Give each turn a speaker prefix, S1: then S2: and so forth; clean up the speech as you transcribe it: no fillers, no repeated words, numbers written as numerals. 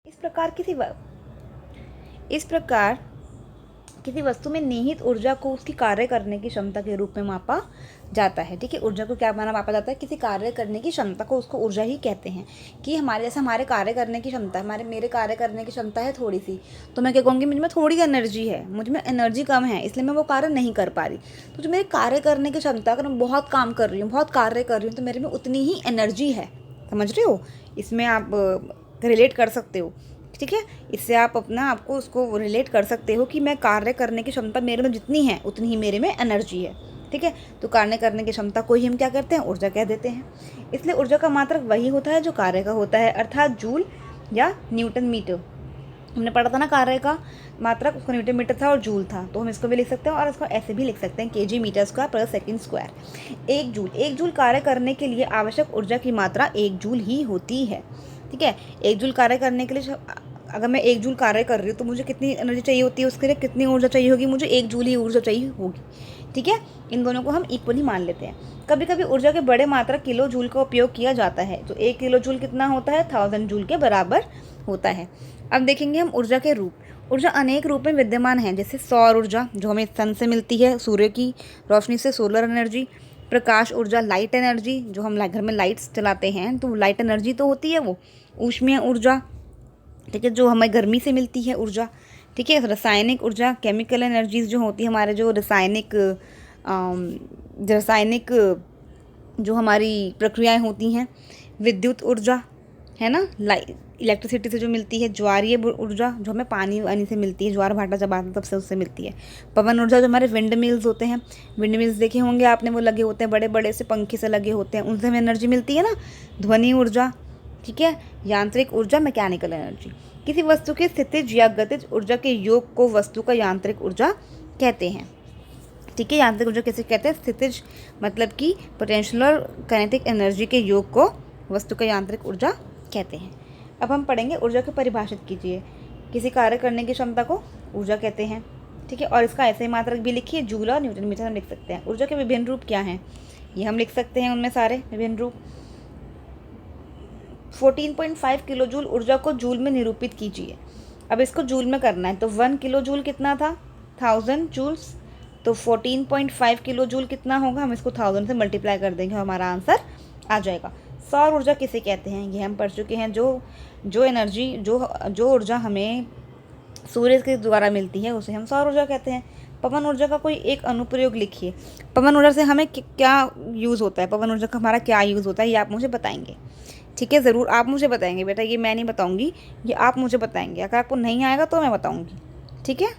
S1: इस प्रकार किसी वस्तु में निहित ऊर्जा को उसकी कार्य करने की क्षमता के रूप में मापा जाता है। ठीक है, ऊर्जा को क्या मापा जाता है? किसी कार्य करने की क्षमता को, उसको ऊर्जा ही कहते हैं। कि हमारे कार्य करने की क्षमता, मेरे कार्य करने की क्षमता है थोड़ी सी, तो मैं क्या कहूँगी, मुझ में थोड़ी एनर्जी है, मुझ में एनर्जी कम है, इसलिए मैं वो कार्य नहीं कर पा रही। तो जो मेरे कार्य करने की क्षमता, अगर मैं बहुत काम कर रही हूँ, बहुत कार्य कर रही हूँ, तो मेरे में उतनी ही एनर्जी है। समझ रहे हो? इसमें आप रिलेट कर सकते हो। ठीक है, इससे आप अपना आपको उसको रिलेट कर सकते हो कि मैं कार्य करने की क्षमता मेरे में जितनी है उतनी ही मेरे में एनर्जी है। ठीक है, तो कार्य करने की क्षमता को ही हम क्या कहते हैं? ऊर्जा कह देते हैं। इसलिए ऊर्जा का मात्रक वही होता है जो कार्य का होता है, अर्थात जूल या न्यूटन मीटर। हमने पढ़ा था ना, कार्य का मात्रक उसका न्यूटन मीटर था और जूल था, तो हम इसको भी लिख सकते हैं और इसको ऐसे भी लिख सकते हैं, केजी मीटर स्क्वायर पर सेकंड स्क्वायर। एक जूल कार्य करने के लिए आवश्यक ऊर्जा की मात्रा 1 जूल ही होती है। ठीक है, 1 जूल कार्य करने के लिए, अगर मैं 1 जूल कार्य कर रही हूँ तो मुझे कितनी एनर्जी चाहिए होती है? उसके लिए कितनी ऊर्जा चाहिए होगी? मुझे 1 जूल ही ऊर्जा चाहिए होगी। ठीक है, इन दोनों को हम इक्वल ही मान लेते हैं। कभी कभी ऊर्जा के बड़े मात्रा किलो जूल का उपयोग किया जाता है, तो 1 किलो जूल कितना होता है? 1000 जूल के बराबर होता है। अब देखेंगे हम ऊर्जा के रूप। ऊर्जा अनेक रूप में विद्यमान है, जैसे सौर ऊर्जा जो हमें सन से मिलती है, सूर्य की रोशनी से, सोलर एनर्जी। प्रकाश ऊर्जा, लाइट एनर्जी, जो हम घर में लाइट्स चलाते हैं तो लाइट एनर्जी तो होती है वो। ऊष्मीय ऊर्जा, ठीक है, जो हमें गर्मी से मिलती है ऊर्जा। ठीक है, रासायनिक ऊर्जा, केमिकल एनर्जीज जो होती है हमारे, जो रासायनिक जो हमारी प्रक्रियाएं होती हैं। विद्युत ऊर्जा है ना, इलेक्ट्रिसिटी से जो मिलती है। ज्वारीय ऊर्जा जो हमें पानी वानी से मिलती है, ज्वार भाटा जब आता है तब से उससे मिलती है। पवन ऊर्जा जो हमारे विंड मिल्स होते हैं, विंड मिल्स देखे होंगे आपने, वो लगे होते हैं बड़े बड़े से पंखे से लगे होते हैं, उनसे हमें एनर्जी मिलती है ना। ध्वनि ऊर्जा, ठीक है। यांत्रिक ऊर्जा, मैकेनिकल एनर्जी। किसी वस्तु की स्थितिज या गतिज ऊर्जा के योग को वस्तु का यांत्रिक ऊर्जा कहते हैं। ठीक है, यांत्रिक ऊर्जा किसे कहते हैं? स्थितिज मतलब कि पोटेंशियल और काइनेटिक एनर्जी के योग को वस्तु का यांत्रिक ऊर्जा कहते हैं। अब हम पढ़ेंगे ऊर्जा को परिभाषित कीजिए। किसी कार्य करने की क्षमता को ऊर्जा कहते हैं। ठीक है, और इसका ऐसे ही मात्रक भी लिखिए, जूल और न्यूटन मीटर हम लिख सकते हैं। ऊर्जा के विभिन्न रूप क्या हैं ये हम लिख सकते हैं, उनमें सारे विभिन्न रूप। 14.5 किलो जूल ऊर्जा को जूल में निरूपित कीजिए। अब इसको जूल में करना है, तो 1 किलो जूल कितना था? 1000 जूल्स। तो 14.5 किलो जूल कितना होगा? हम इसको 1000 से मल्टीप्लाई कर देंगे, हमारा आंसर आ जाएगा। सौर ऊर्जा किसे कहते हैं? ये हम पढ़ चुके हैं। जो ऊर्जा हमें सूर्य के द्वारा मिलती है उसे हम सौर ऊर्जा कहते हैं। पवन ऊर्जा का कोई एक अनुप्रयोग लिखिए। पवन ऊर्जा से हमें क्या यूज़ होता है? पवन ऊर्जा का हमारा क्या यूज़ होता है, ये आप मुझे बताएंगे। ठीक है, ज़रूर आप मुझे बताएंगे बेटा, ये मैं नहीं बताऊंगी, ये आप मुझे बताएंगे। अगर आपको नहीं आएगा तो मैं बताऊंगी। ठीक है।